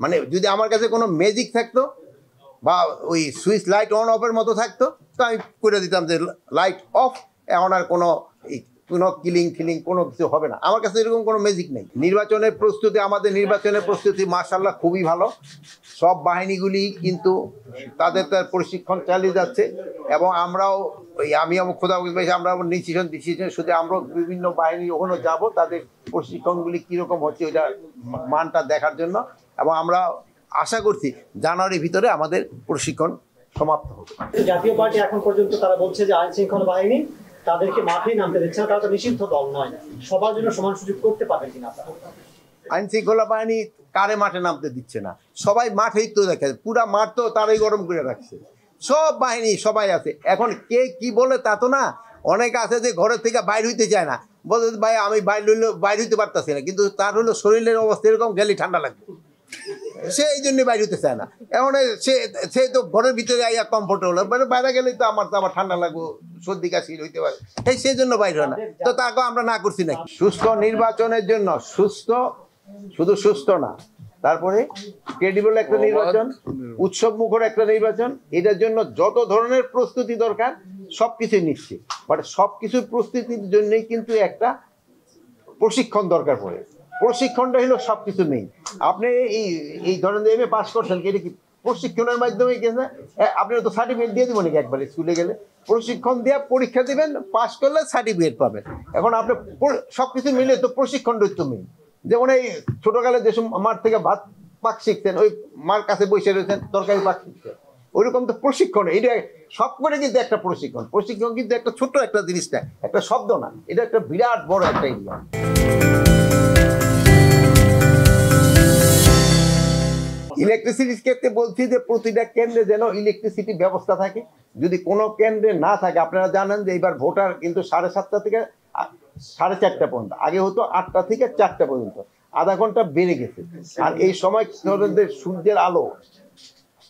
মানে যদি আমার কাছে কোনো ম্যাজিক থাকতো বা ওই সুইচ লাইট অন অফের মতো থাকতো তো আমি করে দিতাম যে লাইট অফ, এখন আর কোনো কিলিং কোনো কিছু হবে না। আমার কাছে এরকম কোনো ম্যাজিক নেই। নির্বাচনের প্রস্তুতি, আমাদের নির্বাচনের প্রস্তুতি মাশাআল্লাহ খুবই ভালো। সব বাহিনীগুলি কিন্তু তাদের প্রশিক্ষণ চালিয়ে যাচ্ছে এবং আমরাও আমিও খোদা আমরা ডিসিশন শুধু আমরা বিভিন্ন বাহিনী ওখানে যাব, তাদের প্রশিক্ষণগুলি কীরকম হচ্ছে ওইটা মানটা দেখার জন্য, এবং আমরা আশা করছি জানুয়ারির ভিতরে আমাদের প্রশিক্ষণ সমাপ্ত হবে। জাতীয় পার্টি এখন পর্যন্ত তারা বলছে যে আইন শৃঙ্খলা বাহিনী তাদেরকে মাঠেই নামতে দিচ্ছে না, তারা তো নিষিদ্ধ দল নয়, সবার জন্য সমান সুযোগ করতে পারবেন কিনা আপনারা? আইন শৃঙ্খলা বাহিনী কারে মাঠে নামতে দিচ্ছে না? সবাই মাঠেই তো দেখে, পুরা মাঠ তো তারাই গরম করে রাখছে। সব বাহিনী সবাই আছে। এখন কে কি বলে তা তো না, অনেকে আছে যে ঘরের থেকে বাইর হইতে চায় না, বলতে ভাই আমি বাইর হইতে পারতেছি না, কিন্তু তার হলো শরীরের অবস্থা এরকম, গেলে ঠান্ডা লাগবে, সে এই জন্য বাইরে হতে চায় না। এখন সে তো ঘরের ভিতরে আইয়া কমফোর্টেবল, মানে বাইরে গেলেই তো আমার ঠান্ডা লাগবো, সর্দি কাশি হইতে পারে, সেই জন্য বাইরে হয় না। তো তাকে আমরা না করছি নাকি? সুস্থ নির্বাচনের জন্য, শুধু সুস্থ না, তারপরে ক্রেডিবল একটা নির্বাচন, উৎসব মুখর একটা নির্বাচন, এটার জন্য যত ধরনের প্রস্তুতি দরকার সবকিছুই নিচ্ছে। বাট সবকিছুর প্রস্তুতির জন্যই কিন্তু একটা প্রশিক্ষণ দরকার পড়ে। প্রশিক্ষণটা হলো সব কিছু নেই। আপনি এই ধরনের এমএ পাস করছেন, এটা কি প্রশিক্ষণের মাধ্যমে গেছে? আপনি তো সার্টিফিকেট দিয়ে দেবো নাকি? একবার স্কুলে গেলে প্রশিক্ষণ দিয়ে পরীক্ষা দিবেন, পাস করলে সার্টিফিকেট পাবেন। এখন আপনি সব কিছু মিলে তো প্রশিক্ষণটা তো মেন। যেমন এই ছোটকালে যেসব মাঠ থেকে ভাত পাক শিখতেন, ওই মার কাছে বসে রয়েছেন তরকারি পাক শিখতেন, ওইরকম তো প্রশিক্ষণ। এটা সব করে কিন্তু একটা প্রশিক্ষণ কিন্তু একটা ছোট্ট একটা জিনিস না, একটা শব্দ না, এটা একটা বিরাট বড় একটা এরিয়া। ইলেকট্রিসিটির ক্ষেত্রে বলছি যে প্রতিটা কেন্দ্রে যেন ইলেকট্রিসিটি ব্যবস্থা থাকে। যদি কোনো কেন্দ্রে না থাকে, আপনারা জানেন যে এইবার ভোটার কিন্তু 7:30 থেকে 4:30 পর্যন্ত, আগে হতো 8টা থেকে 4টা পর্যন্ত, আধা ঘন্টা বেড়ে গেছে। আর এই সময় সূর্যের আলো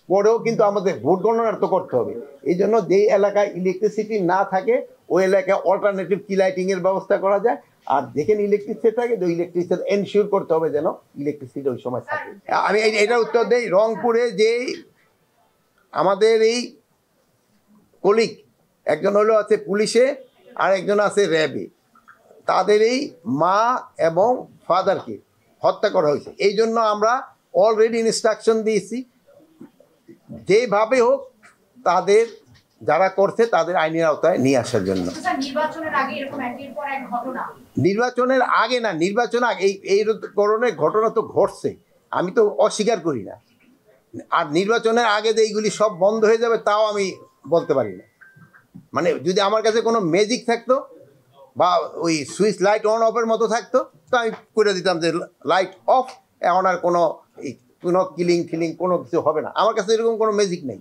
পরেও কিন্তু আমাদের ভোট গণনা তো করতে হবে। এই জন্য যেই এলাকায় ইলেকট্রিসিটি না থাকে ওই এলাকায় অল্টারনেটিভ কি লাইটিং এর ব্যবস্থা করা যায়। আর যেখানে ইলেকট্রিসিটি থাকে ওই ইলেকট্রিসিটি এনশিওর করতে হবে যেন ইলেকট্রিসিটি ওই সময় থাকে। আমি এটার উত্তর দেই, রংপুরে যে আমাদের এই কলিগ একজন হলো আছে পুলিশে আর একজন আছে র্যাবে, তাদের এই মা এবং ফাদারকে হত্যা করা হয়েছে। এই জন্য আমরা অলরেডি ইনস্ট্রাকশন দিয়েছি, যেভাবে হোক তাদের যারা করছে তাদের আইনের আওতায় নিয়ে আসার জন্য। নির্বাচনের আগে না, নির্বাচন আগে এই ধরনের ঘটনা তো ঘটছে, আমি তো অস্বীকার করি না। আর নির্বাচনের আগে যে এইগুলি সব বন্ধ হয়ে যাবে তাও আমি বলতে পারি না। মানে যদি আমার কাছে কোনো ম্যাজিক থাকতো বা ওই সুইচ লাইট অন অফের মতো থাকতো তো আমি করে দিতাম যে লাইট অফ, এখন আর কোনো কিলিং কোনো কিছু হবে না। আমার কাছে এরকম কোনো ম্যাজিক নেই।